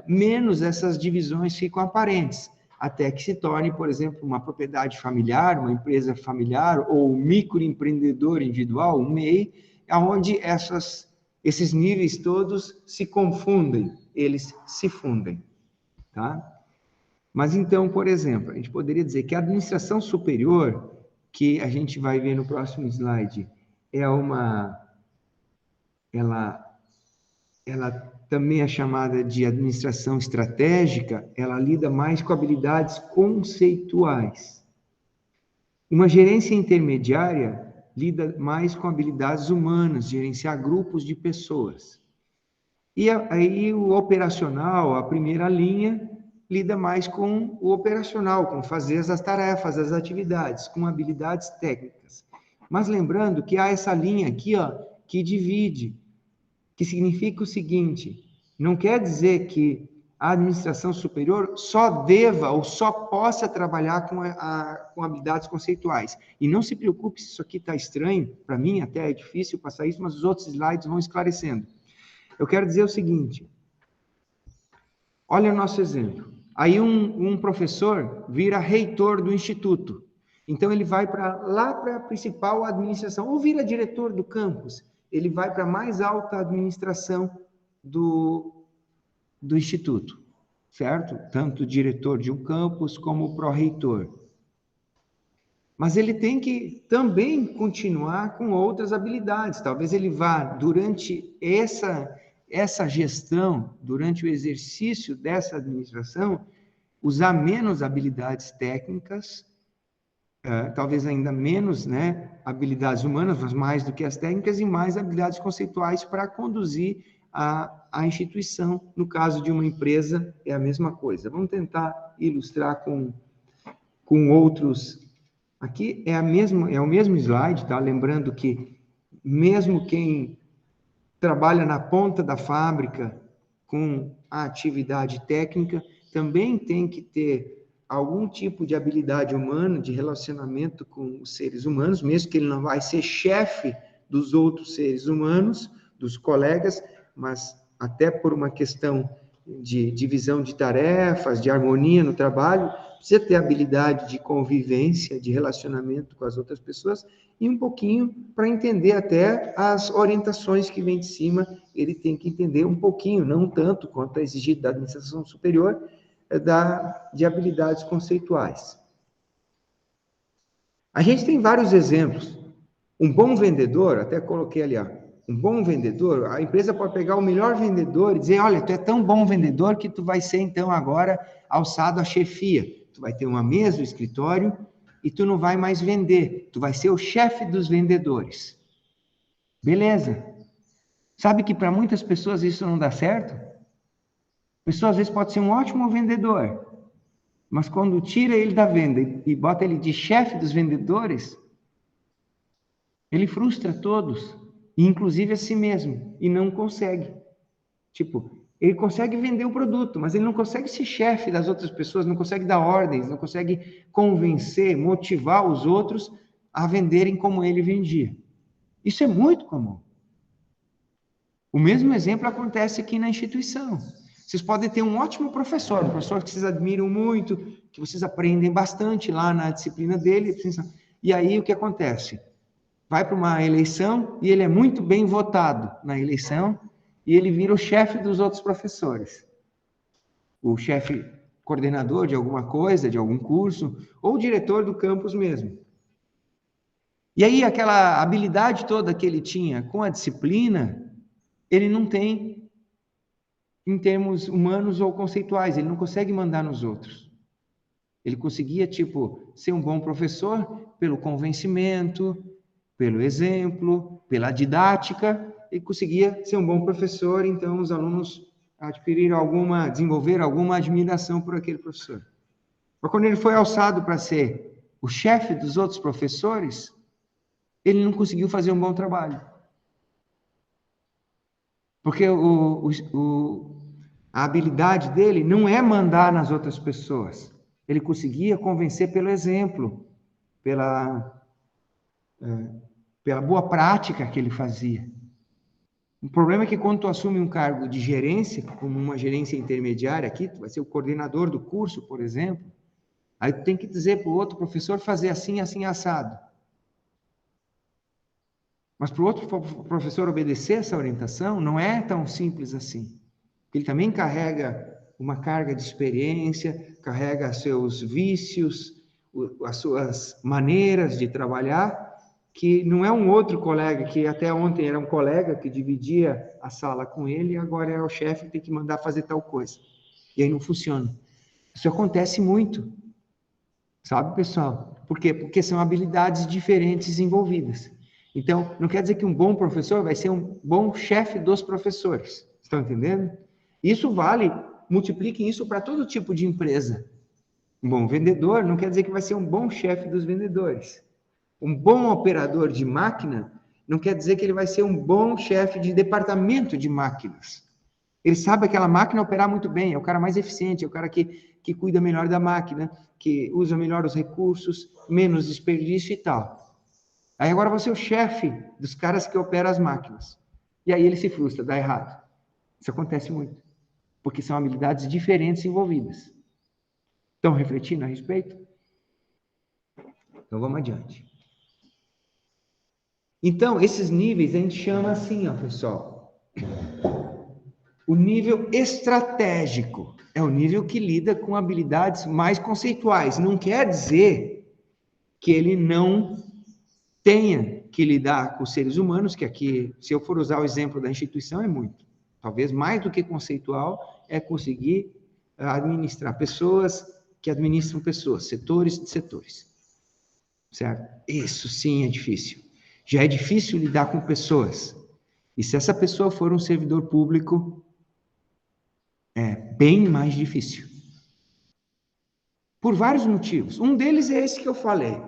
menos essas divisões ficam aparentes, até que se torne, por exemplo, uma propriedade familiar, uma empresa familiar, ou um microempreendedor individual, um MEI, onde esses níveis todos se confundem, eles se fundem, tá? Mas então, por exemplo, a gente poderia dizer que a administração superior, que a gente vai ver no próximo slide, ela também é chamada de administração estratégica, ela lida mais com habilidades conceituais. Uma gerência intermediária lida mais com habilidades humanas, gerenciar grupos de pessoas. E aí o operacional, a primeira linha, lida mais com o operacional, com fazer as tarefas, as atividades, com habilidades técnicas. Mas lembrando que há essa linha aqui, ó, que divide, que significa o seguinte: não quer dizer que a administração superior só deva ou só possa trabalhar com habilidades conceituais. E não se preocupe se isso aqui está estranho, para mim até é difícil passar isso, mas os outros slides vão esclarecendo. Eu quero dizer o seguinte: olha o nosso exemplo. Aí um professor vira reitor do instituto. Então ele vai lá para a principal administração, ou vira diretor do campus. Ele vai para a mais alta administração do instituto, certo? Tanto o diretor de um campus como o pró-reitor. Mas ele tem que também continuar com outras habilidades. Talvez ele vá, durante essa gestão, durante o exercício dessa administração, usar menos habilidades técnicas, talvez ainda menos, né, habilidades humanas, mas mais do que as técnicas, e mais habilidades conceituais para conduzir a instituição. No caso de uma empresa, é a mesma coisa. Vamos tentar ilustrar com outros. Aqui é o mesmo slide, tá? Lembrando que mesmo quem trabalha na ponta da fábrica com a atividade técnica também tem que ter algum tipo de habilidade humana, de relacionamento com os seres humanos, mesmo que ele não vai ser chefe dos outros seres humanos, dos colegas, mas até por uma questão de divisão de tarefas, de harmonia no trabalho, precisa ter habilidade de convivência, de relacionamento com as outras pessoas, e um pouquinho para entender até as orientações que vêm de cima, ele tem que entender um pouquinho, não tanto quanto é exigido da administração superior, de habilidades conceituais. A gente tem vários exemplos. Um bom vendedor, até coloquei ali, ó, um bom vendedor, a empresa pode pegar o melhor vendedor e dizer: olha, tu é tão bom vendedor que tu vai ser, então, agora alçado à chefia. Tu vai ter uma mesa, um escritório, e tu não vai mais vender. Tu vai ser o chefe dos vendedores. Beleza. Sabe que para muitas pessoas isso não dá certo? A pessoa, às vezes, pode ser um ótimo vendedor, mas quando tira ele da venda e bota ele de chefe dos vendedores, ele frustra todos, inclusive a si mesmo, e não consegue. Tipo, ele consegue vender o produto, mas ele não consegue ser chefe das outras pessoas, não consegue dar ordens, não consegue convencer, motivar os outros a venderem como ele vendia. Isso é muito comum. O mesmo exemplo acontece aqui na instituição. Vocês podem ter um ótimo professor, um professor que vocês admiram muito, que vocês aprendem bastante lá na disciplina dele, e aí o que acontece? Vai para uma eleição e ele é muito bem votado na eleição e ele vira o chefe dos outros professores. O chefe coordenador de alguma coisa, de algum curso, ou o diretor do campus mesmo. E aí aquela habilidade toda que ele tinha com a disciplina, ele não tem em termos humanos ou conceituais, ele não consegue mandar nos outros. Ele conseguia, ser um bom professor pelo convencimento, pelo exemplo, pela didática, e conseguia ser um bom professor, então os alunos desenvolver alguma admiração por aquele professor. Mas quando ele foi alçado para ser o chefe dos outros professores, ele não conseguiu fazer um bom trabalho. Porque A habilidade dele não é mandar nas outras pessoas. Ele conseguia convencer pelo exemplo, pela boa prática que ele fazia. O problema é que quando tu assume um cargo de gerência, como uma gerência intermediária aqui, tu vai ser o coordenador do curso, por exemplo, aí tu tem que dizer para o outro professor fazer assim, assim, assado. Mas para o outro professor obedecer essa orientação não é tão simples assim. Ele também carrega uma carga de experiência, carrega seus vícios, as suas maneiras de trabalhar, que não é um outro colega, que até ontem era um colega que dividia a sala com ele, e agora é o chefe que tem que mandar fazer tal coisa. E aí não funciona. Isso acontece muito. Sabe, pessoal? Por quê? Porque são habilidades diferentes envolvidas. Então, não quer dizer que um bom professor vai ser um bom chefe dos professores. Estão entendendo? Isso vale, multipliquem isso para todo tipo de empresa. Um bom vendedor não quer dizer que vai ser um bom chefe dos vendedores. Um bom operador de máquina não quer dizer que ele vai ser um bom chefe de departamento de máquinas. Ele sabe aquela máquina operar muito bem, é o cara mais eficiente, é o cara que cuida melhor da máquina, que usa melhor os recursos, menos desperdício e tal. Aí agora você é o chefe dos caras que operam as máquinas. E aí ele se frustra, dá errado. Isso acontece muito, porque são habilidades diferentes envolvidas. Estão refletindo a respeito? Então vamos adiante. Então, esses níveis a gente chama assim, ó, pessoal. O nível estratégico é o nível que lida com habilidades mais conceituais. Não quer dizer que ele não tenha que lidar com os seres humanos, que aqui, se eu for usar o exemplo da instituição, é muito. Talvez mais do que conceitual, é conseguir administrar pessoas que administram pessoas, setores de setores. Certo? Isso sim é difícil. Já é difícil lidar com pessoas. E se essa pessoa for um servidor público, é bem mais difícil. Por vários motivos. Um deles é esse que eu falei.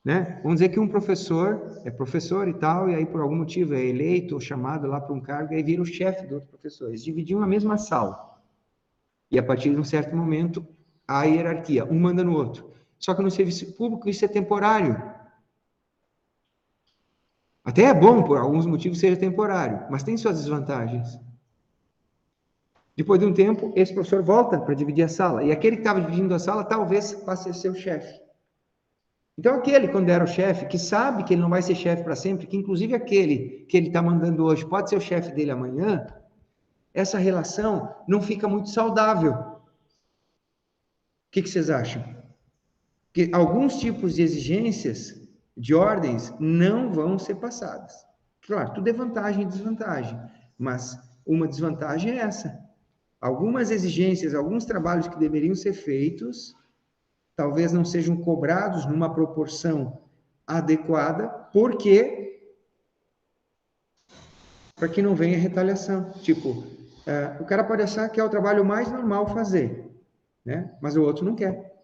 Né? Vamos dizer que um professor é professor e tal, e aí por algum motivo é eleito ou chamado lá para um cargo, e aí vira o chefe do outro professor. Eles dividiam a mesma sala. E a partir de um certo momento, há a hierarquia, um manda no outro. Só que no serviço público isso é temporário. Até é bom, por alguns motivos, seja temporário, mas tem suas desvantagens. Depois de um tempo, esse professor volta para dividir a sala, e aquele que estava dividindo a sala talvez passe a ser o chefe. Então, aquele, quando era o chefe, que sabe que ele não vai ser chefe para sempre, que inclusive aquele que ele está mandando hoje pode ser o chefe dele amanhã, essa relação não fica muito saudável. O que vocês acham? Que alguns tipos de exigências, de ordens, não vão ser passadas. Claro, tudo é vantagem e desvantagem, mas uma desvantagem é essa. Algumas exigências, alguns trabalhos que deveriam ser feitos, talvez não sejam cobrados numa proporção adequada, porque para que não venha retaliação. Tipo, o cara pode achar que é o trabalho mais normal fazer, né? Mas o outro não quer.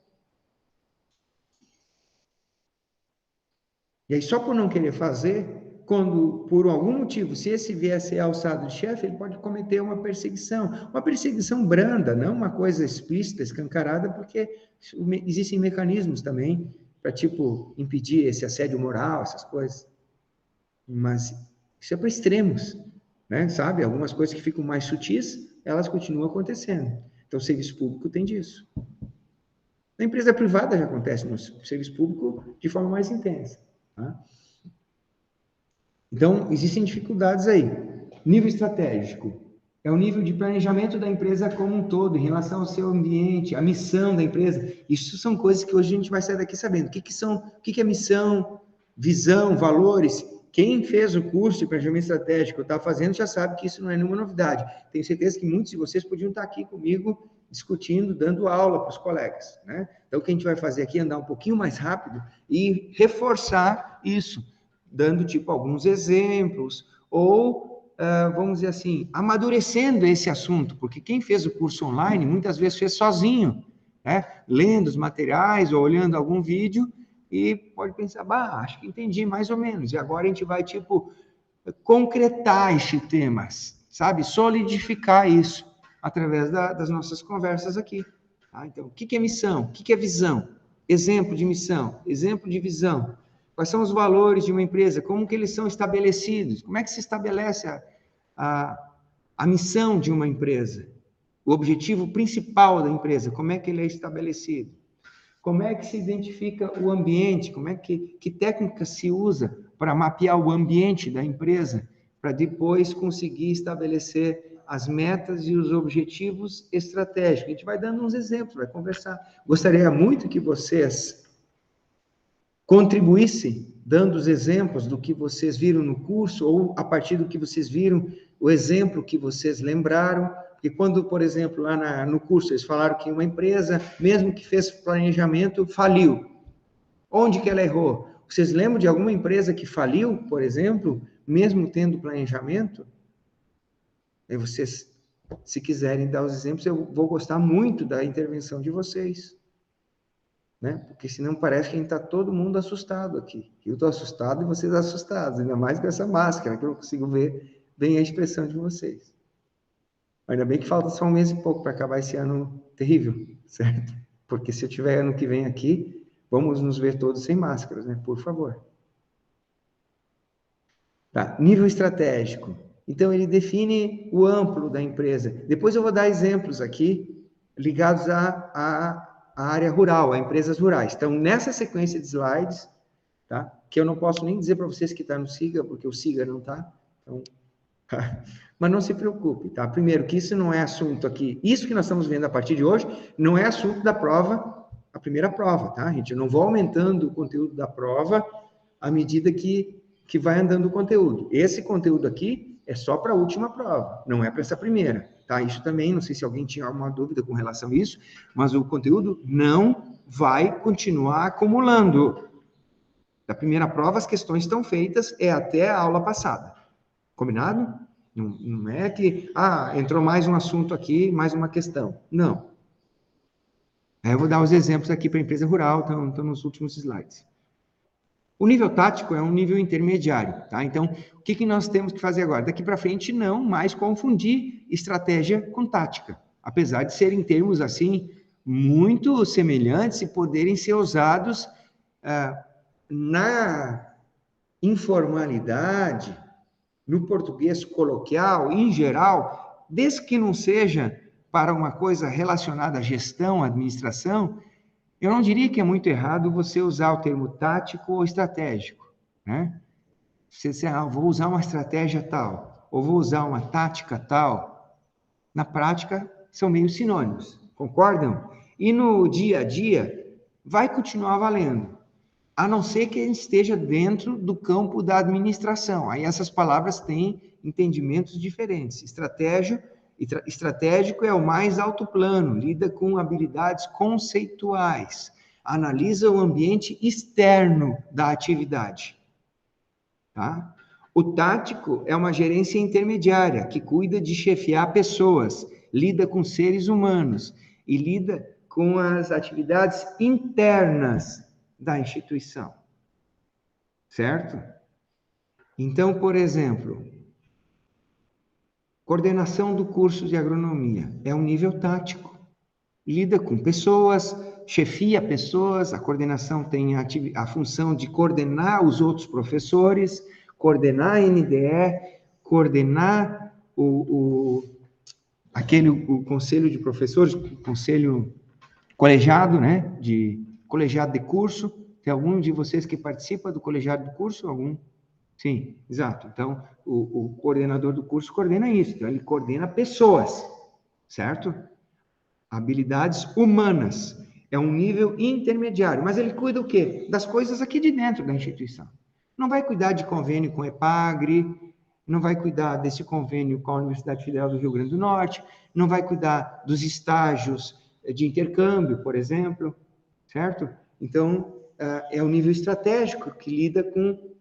E aí, só por não querer fazer, quando, por algum motivo, se esse vier a ser alçado de chefe, ele pode cometer uma perseguição branda, não uma coisa explícita, escancarada, porque existem mecanismos também para, tipo, impedir esse assédio moral, essas coisas. Mas isso é para extremos, né? Sabe? Algumas coisas que ficam mais sutis, elas continuam acontecendo. Então, o serviço público tem disso. Na empresa privada já acontece, no serviço público de forma mais intensa. Tá? Então, existem dificuldades aí. Nível estratégico é o nível de planejamento da empresa como um todo, em relação ao seu ambiente, a missão da empresa. Isso são coisas que hoje a gente vai sair daqui sabendo. O que é missão, visão, valores? Quem fez o curso de planejamento estratégico, está fazendo, já sabe que isso não é nenhuma novidade. Tenho certeza que muitos de vocês podiam estar aqui comigo, discutindo, dando aula para os colegas. Né? Então, o que a gente vai fazer aqui é andar um pouquinho mais rápido e reforçar isso, dando, tipo, alguns exemplos, ou vamos dizer assim, amadurecendo esse assunto, porque quem fez o curso online, muitas vezes fez sozinho, né? Lendo os materiais ou olhando algum vídeo, e pode pensar, acho que entendi mais ou menos, e agora a gente vai, tipo, concretar este tema, sabe? Solidificar isso. através das nossas conversas aqui. Tá? Então, o que é missão? O que é visão? Exemplo de missão, exemplo de visão. Quais são os valores de uma empresa? Como que eles são estabelecidos? Como é que se estabelece a missão de uma empresa? O objetivo principal da empresa, como é que ele é estabelecido? Como é que se identifica o ambiente? Como é que técnica se usa para mapear o ambiente da empresa, para depois conseguir estabelecer as metas e os objetivos estratégicos? A gente vai dando uns exemplos, vai conversar. Gostaria muito que vocês contribuíssem, dando os exemplos do que vocês viram no curso, ou a partir do que vocês viram, o exemplo que vocês lembraram. E quando, por exemplo, lá no curso, eles falaram que uma empresa, mesmo que fez planejamento, faliu. Onde que ela errou? Vocês lembram de alguma empresa que faliu, por exemplo, mesmo tendo planejamento? E vocês, se quiserem dar os exemplos, eu vou gostar muito da intervenção de vocês. Né? Porque senão parece que a gente está todo mundo assustado aqui. Eu estou assustado e vocês assustados, ainda mais com essa máscara, que eu não consigo ver bem a expressão de vocês. Ainda bem que falta só um mês e pouco para acabar esse ano terrível, certo? Porque se eu tiver ano que vem aqui, vamos nos ver todos sem máscaras, né? Por favor. Tá. Nível estratégico. Então, ele define o amplo da empresa. Depois eu vou dar exemplos aqui ligados à área rural, a empresas rurais. Então, nessa sequência de slides, tá? Que eu não posso nem dizer para vocês que está no SIGA, porque o SIGA não está. Então, mas não se preocupe, tá? Primeiro, que isso não é assunto aqui. Isso que nós estamos vendo a partir de hoje não é assunto da prova, a primeira prova, tá, gente? Eu não vou aumentando o conteúdo da prova à medida que vai andando o conteúdo. Esse conteúdo aqui é só para a última prova, não é para essa primeira, tá? Isso também, não sei se alguém tinha alguma dúvida com relação a isso, mas o conteúdo não vai continuar acumulando. Da primeira prova, as questões estão feitas, é até a aula passada. Combinado? Não é que, entrou mais um assunto aqui, mais uma questão. Não. Aí eu vou dar os exemplos aqui para a empresa rural, estão nos últimos slides. O nível tático é um nível intermediário, tá? Então, o que nós temos que fazer agora? Daqui para frente, não mais confundir estratégia com tática, apesar de serem termos, assim, muito semelhantes e poderem ser usados na informalidade, no português coloquial, em geral, desde que não seja para uma coisa relacionada à gestão, à administração, eu não diria que é muito errado você usar o termo tático ou estratégico, né? Você vou usar uma estratégia tal, ou vou usar uma tática tal. Na prática, são meio sinônimos, concordam? E no dia a dia, vai continuar valendo, a não ser que ele esteja dentro do campo da administração. Aí essas palavras têm entendimentos diferentes. Estratégico é o mais alto plano, lida com habilidades conceituais, analisa o ambiente externo da atividade. Tá? O tático é uma gerência intermediária, que cuida de chefiar pessoas, lida com seres humanos e lida com as atividades internas da instituição. Certo? Então, por exemplo, coordenação do curso de agronomia é um nível tático. Lida com pessoas, chefia pessoas, a coordenação tem a função de coordenar os outros professores, coordenar a NDE, coordenar o conselho de professores, o conselho colegiado, né, colegiado de curso. Tem algum de vocês que participa do colegiado do curso? Algum? Sim, exato. Então, o coordenador do curso coordena isso. Então, ele coordena pessoas, certo? Habilidades humanas. É um nível intermediário. Mas ele cuida o quê? Das coisas aqui de dentro da instituição. Não vai cuidar de convênio com a EPAGRE, não vai cuidar desse convênio com a Universidade Federal do Rio Grande do Norte, não vai cuidar dos estágios de intercâmbio, por exemplo, certo? Então, é o nível estratégico que lida com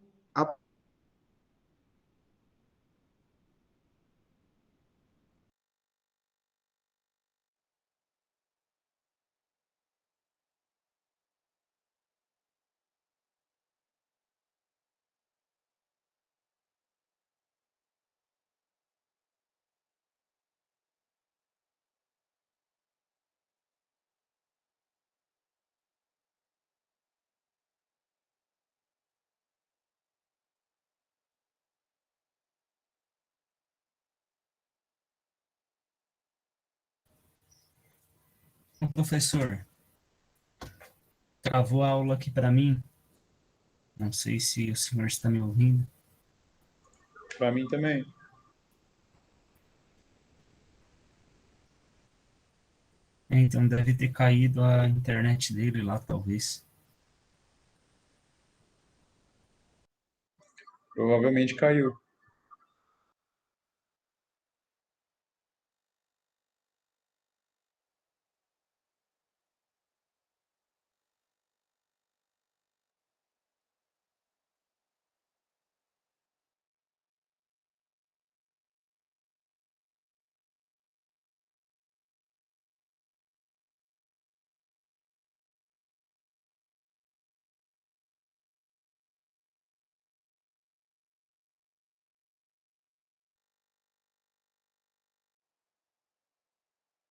Professor, travou a aula aqui para mim. Não sei se o senhor está me ouvindo. Para mim também. Então deve ter caído a internet dele lá, talvez. Provavelmente caiu.